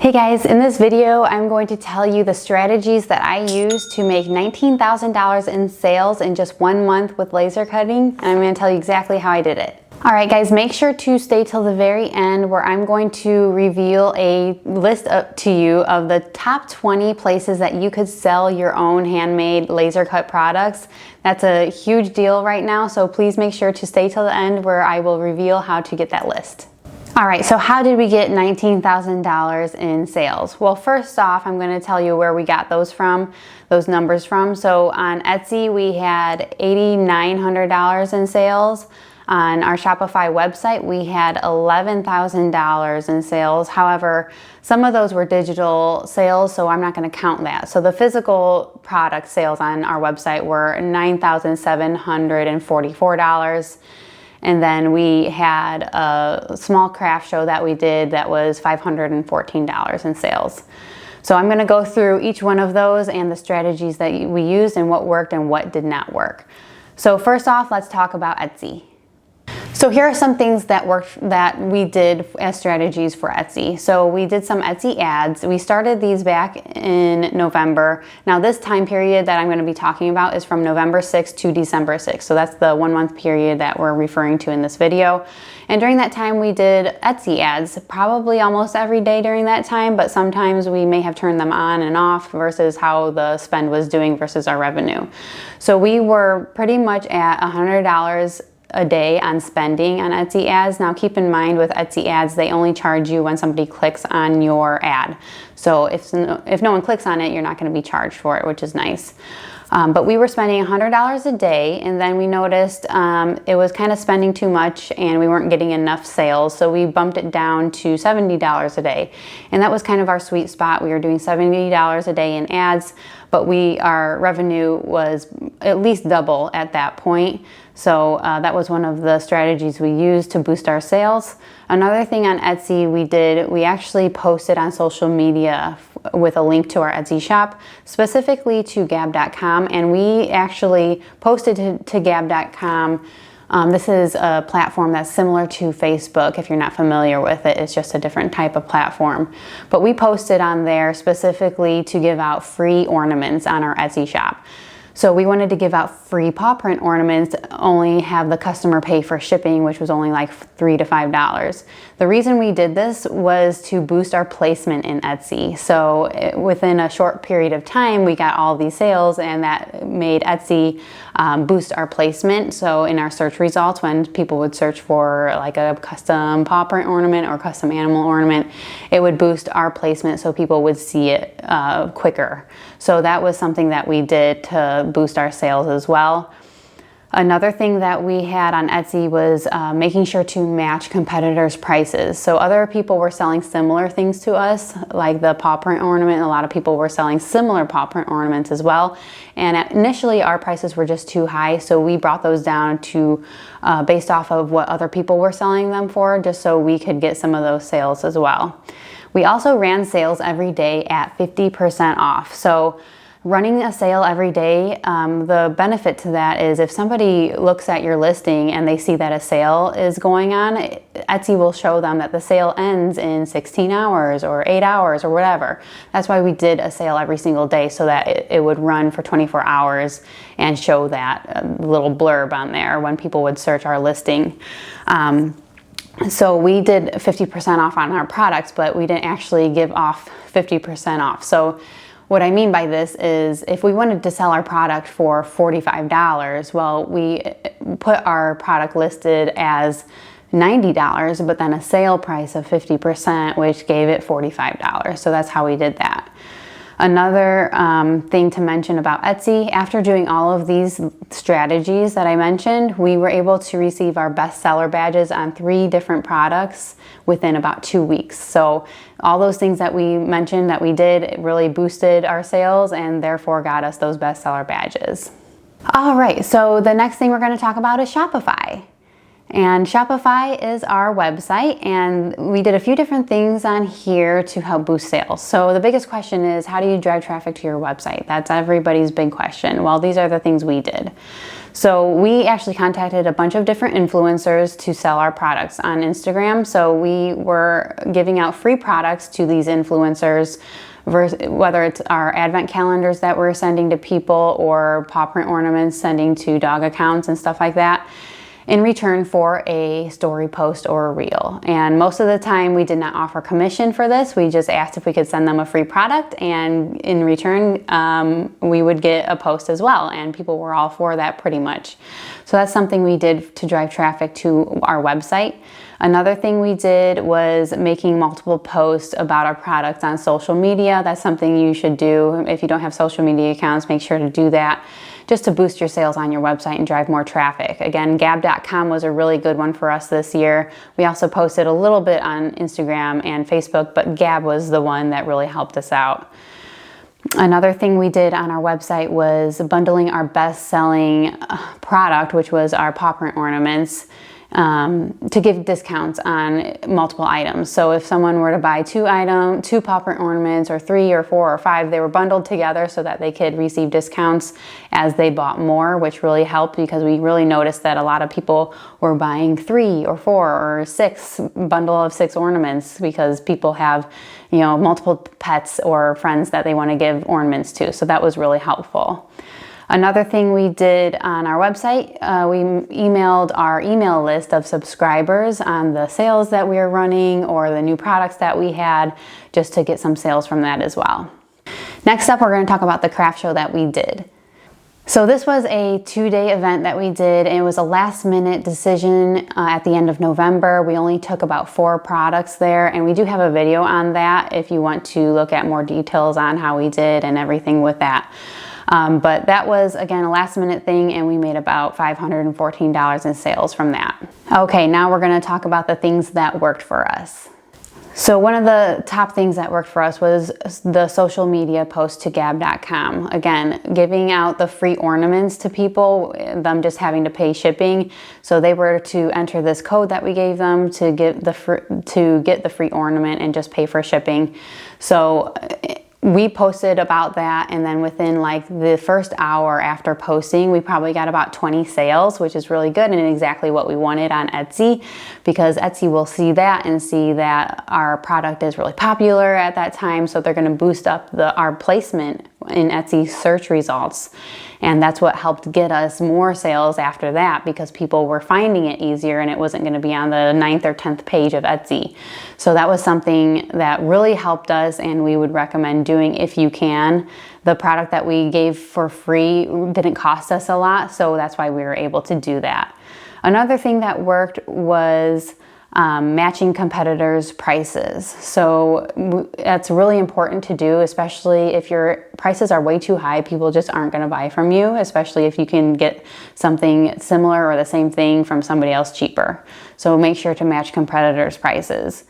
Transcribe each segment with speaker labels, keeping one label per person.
Speaker 1: Hey guys, in this video, I'm going to tell you the strategies that I use to make $19,000 in sales in just 1 month with laser cutting, and I'm going to tell you exactly how I did it. All right guys, make sure to stay till the very end where I'm going to reveal a list up to you of the top 20 places that you could sell your own handmade laser cut products. That's a huge deal right now, so please make sure to stay till the end where I will reveal how to get that list. All right, so how did we get $19,000 in sales? Well, first off, I'm going to tell you where we got those numbers from. So on Etsy, we had $8,900 in sales. On our Shopify website, we had $11,000 in sales. However, some of those were digital sales, so I'm not going to count that. So the physical product sales on our website were $9,744. And then we had a small craft show that we did that was $514 in sales. So I'm going to go through each one of those and the strategies that we used and what worked and what did not work. So first off, let's talk about Etsy. So here are some things that worked that we did as strategies for Etsy. So we did some Etsy ads. We started these back in November. Now this time period that I'm going to be talking about is from November 6th to December 6th. So that's the 1 month period that we're referring to in this video. And during that time we did Etsy ads probably almost every day during that time, but sometimes we may have turned them on and off versus how the spend was doing versus our revenue. So we were pretty much at $100 a day on spending on Etsy ads. Now keep in mind with Etsy ads, they only charge you when somebody clicks on your ad. So if no one clicks on it, you're not going to be charged for it, which is nice. But we were spending $100 a day, and then we noticed it was kind of spending too much and we weren't getting enough sales, so we bumped it down to $70 a day. And that was kind of our sweet spot. We were doing $70 a day in ads, but our revenue was at least double at that point. So that was one of the strategies we used to boost our sales. Another thing on Etsy we actually posted on social media with a link to our Etsy shop, specifically to gab.com, and we actually posted to gab.com. This is a platform that's similar to Facebook. If you're not familiar with it, it's just a different type of platform. But we posted on there specifically to give out free ornaments on our Etsy shop. So we wanted to give out free paw print ornaments, only have the customer pay for shipping, which was only like $3 to $5. The reason we did this was to boost our placement in Etsy. So within a short period of time, we got all these sales, and that made Etsy boost our placement. So in our search results, when people would search for like a custom paw print ornament or custom animal ornament, it would boost our placement so people would see it quicker. So that was something that we did to boost our sales as well. Another thing that we had on Etsy was making sure to match competitors' prices. So other people were selling similar things to us, like the paw print ornament. A lot of people were selling similar paw print ornaments as well. And initially our prices were just too high, so we brought those down to based off of what other people were selling them for, just so we could get some of those sales as well. We also ran sales every day at 50% off. So running a sale every day, the benefit to that is if somebody looks at your listing and they see that a sale is going on, Etsy will show them that the sale ends in 16 hours or 8 hours or whatever. That's why we did a sale every single day, so that it would run for 24 hours and show that little blurb on there when people would search our listing. So we did 50% off on our products, but we didn't actually give off 50% off. So what I mean by this is if we wanted to sell our product for $45, well, we put our product listed as $90, but then a sale price of 50%, which gave it $45. So that's how we did that. Another thing to mention about Etsy, after doing all of these strategies that I mentioned, we were able to receive our bestseller badges on 3 different products within about 2 weeks. So all those things that we mentioned that we did, it really boosted our sales and therefore got us those bestseller badges. All right, so the next thing we're going to talk about is Shopify. And Shopify is our website, and we did a few different things on here to help boost sales. So the biggest question is, how do you drive traffic to your website? That's everybody's big question. Well, these are the things we did. So we actually contacted a bunch of different influencers to sell our products on Instagram. So we were giving out free products to these influencers, whether it's our advent calendars that we're sending to people or paw print ornaments sending to dog accounts and stuff like that, in return for a story post or a reel. And most of the time we did not offer commission for this. We just asked if we could send them a free product, and in return we would get a post as well, and people were all for that pretty much. So that's something we did to drive traffic to our website. Another thing we did was making multiple posts about our products on social media. That's something you should do. If you don't have social media accounts, make sure to do that, just to boost your sales on your website and drive more traffic. Again, gab.com was a really good one for us this year. We also posted a little bit on Instagram and Facebook, but Gab was the one that really helped us out. Another thing we did on our website was bundling our best-selling product, which was our paw print ornaments, to give discounts on multiple items. So if someone were to buy two paw print ornaments, or 3 or 4 or 5, they were bundled together so that they could receive discounts as they bought more, which really helped, because we really noticed that a lot of people were buying 3 or 4 or 6 bundle of 6 ornaments, because people have, multiple pets or friends that they want to give ornaments to. So that was really helpful. Another thing we did on our website, we emailed our email list of subscribers on the sales that we were running or the new products that we had, just to get some sales from that as well. Next up, we're going to talk about the craft show that we did. So this was a 2-day event that we did, and it was a last-minute decision at the end of November. We only took about 4 products there, and we do have a video on that if you want to look at more details on how we did and everything with that. But that was, again, a last-minute thing, and we made about $514 in sales from that. Okay, now we're going to talk about the things that worked for us. So one of the top things that worked for us was the social media post to gab.com. Again, giving out the free ornaments to people, them just having to pay shipping. So they were to enter this code that we gave them to get the free ornament and just pay for shipping. So we posted about that, and then within like the first hour after posting, we probably got about 20 sales, which is really good and exactly what we wanted on Etsy, because Etsy will see that and see that our product is really popular at that time, so they're going to boost up our placement in Etsy search results. And that's what helped get us more sales after that, because people were finding it easier and it wasn't going to be on the 9th or 10th page of Etsy. So that was something that really helped us, and we would recommend doing if you can. The product that we gave for free didn't cost us a lot, so that's why we were able to do that. Another thing that worked was matching competitors' prices. So that's really important to do, especially if your prices are way too high. People just aren't going to buy from you, especially if you can get something similar or the same thing from somebody else cheaper. So make sure to match competitors' prices.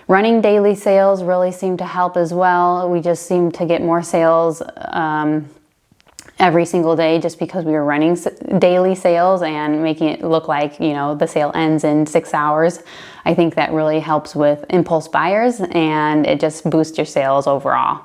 Speaker 1: Running daily sales really seemed to help as well. We just seemed to get more sales every single day, just because we were running daily sales and making it look like, the sale ends in 6 hours. I think that really helps with impulse buyers, and it just boosts your sales overall.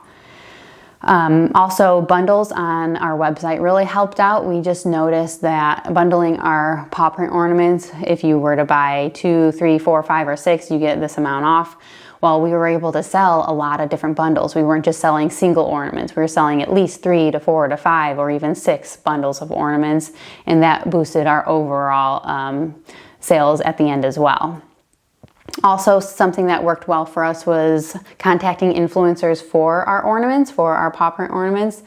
Speaker 1: Also, bundles on our website really helped out. We just noticed that bundling our paw print ornaments, if you were to buy 2, 3, 4, 5, or 6, you get this amount off. Well, we were able to sell a lot of different bundles. We weren't just selling single ornaments. We were selling at least 3 to 4 to 5 or even 6 bundles of ornaments, and that boosted our overall sales at the end as well. Also, something that worked well for us was contacting influencers for our ornaments, for our paw print ornaments.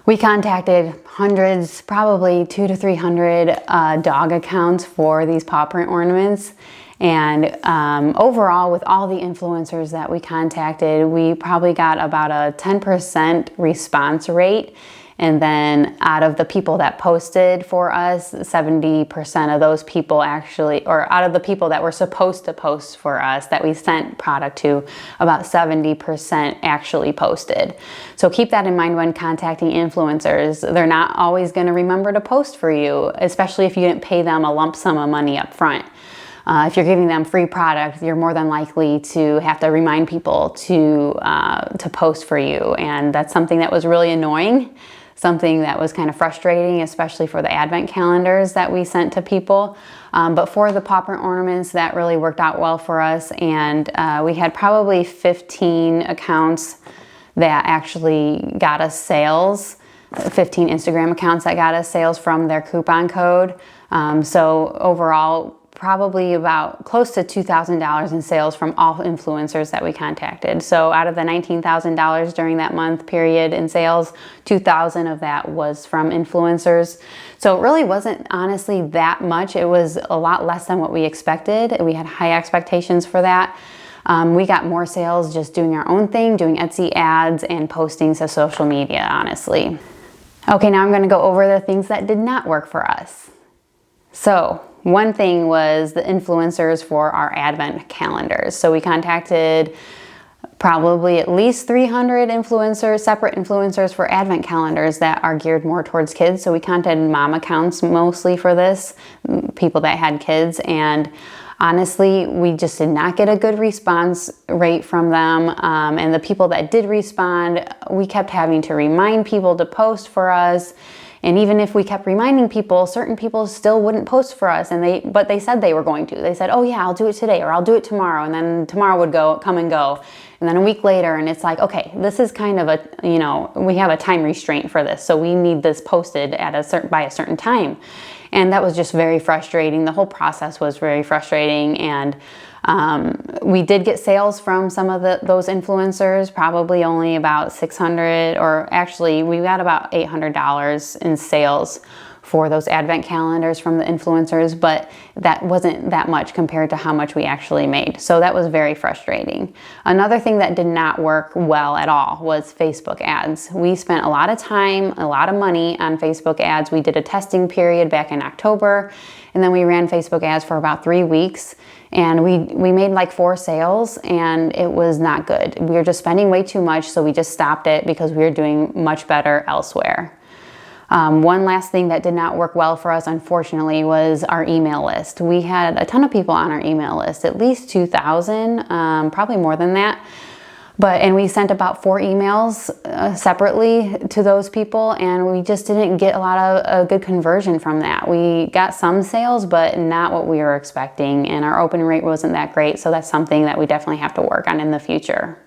Speaker 1: We contacted hundreds, probably 200 to 300 dog accounts for these paw print ornaments. And overall, with all the influencers that we contacted, we probably got about a 10% response rate. And then out of the people that posted for us, 70% of those people actually, or out of the people that were supposed to post for us that we sent product to, about 70% actually posted. So keep that in mind when contacting influencers. They're not always going to remember to post for you, especially if you didn't pay them a lump sum of money up front. If you're giving them free product, you're more than likely to have to remind people to post for you. And that's something that was really annoying. something that was kind of frustrating, especially for the advent calendars that we sent to people. But for the paw print ornaments, that really worked out well for us. And we had probably 15 accounts that actually got us sales, 15 Instagram accounts that got us sales from their coupon code. So overall, probably about close to $2,000 in sales from all influencers that we contacted. So out of the $19,000 during that month period in sales, $2,000 of that was from influencers. So it really wasn't honestly that much. It was a lot less than what we expected. We had high expectations for that. We got more sales just doing our own thing, doing Etsy ads and postings to social media, honestly. Okay, now I'm going to go over the things that did not work for us. So one thing was the influencers for our advent calendars. So we contacted probably at least 300 influencers, separate influencers for advent calendars that are geared more towards kids. So we contacted mom accounts mostly for this, people that had kids, and honestly, we just did not get a good response rate from them. And the people that did respond, we kept having to remind people to post for us. And even if we kept reminding people, certain people still wouldn't post for us. But they said they were going to. They said, oh yeah, I'll do it today, or I'll do it tomorrow. And then tomorrow would come and go. And then a week later, and it's like, okay, this is kind of we have a time restraint for this. So we need this posted by a certain time. And that was just very frustrating. The whole process was very frustrating. And we did get sales from some of those influencers, probably only about $600, or actually we got about $800 in sales for those advent calendars from the influencers, but that wasn't that much compared to how much we actually made. So that was very frustrating. Another thing that did not work well at all was Facebook ads. We spent a lot of time, a lot of money on Facebook ads. We did a testing period back in October, and then we ran Facebook ads for about 3 weeks. And we made like 4 sales, and it was not good. We were just spending way too much, so we just stopped it because we were doing much better elsewhere. One last thing that did not work well for us, unfortunately, was our email list. We had a ton of people on our email list, at least 2,000, probably more than that. And we sent about 4 emails separately to those people, and we just didn't get a lot of a good conversion from that. We got some sales, but not what we were expecting, and our open rate wasn't that great, so that's something that we definitely have to work on in the future.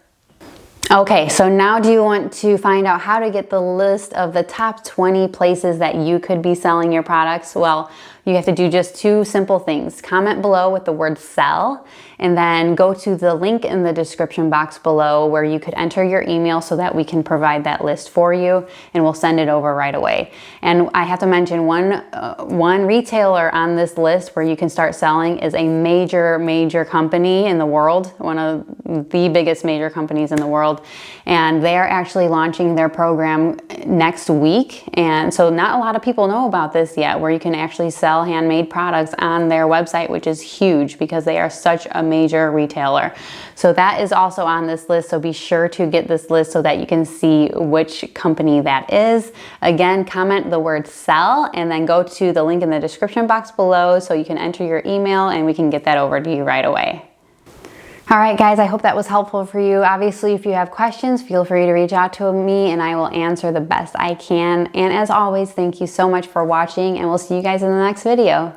Speaker 1: Okay, so now do you want to find out how to get the list of the top 20 places that you could be selling your products? Well, you have to do just 2 simple things. Comment below with the word sell, and then go to the link in the description box below where you could enter your email so that we can provide that list for you, and we'll send it over right away. And I have to mention one retailer on this list where you can start selling is a major company in the world, one of the biggest major companies in the world. And they're actually launching their program next week. And so not a lot of people know about this yet, where you can actually sell handmade products on their website, which is huge because they are such a major retailer. So that is also on this list. So be sure to get this list so that you can see which company that is. Again, comment the word sell and then go to the link in the description box below so you can enter your email and we can get that over to you right away. All right, guys, I hope that was helpful for you. Obviously, if you have questions, feel free to reach out to me and I will answer the best I can. And as always, thank you so much for watching, and we'll see you guys in the next video.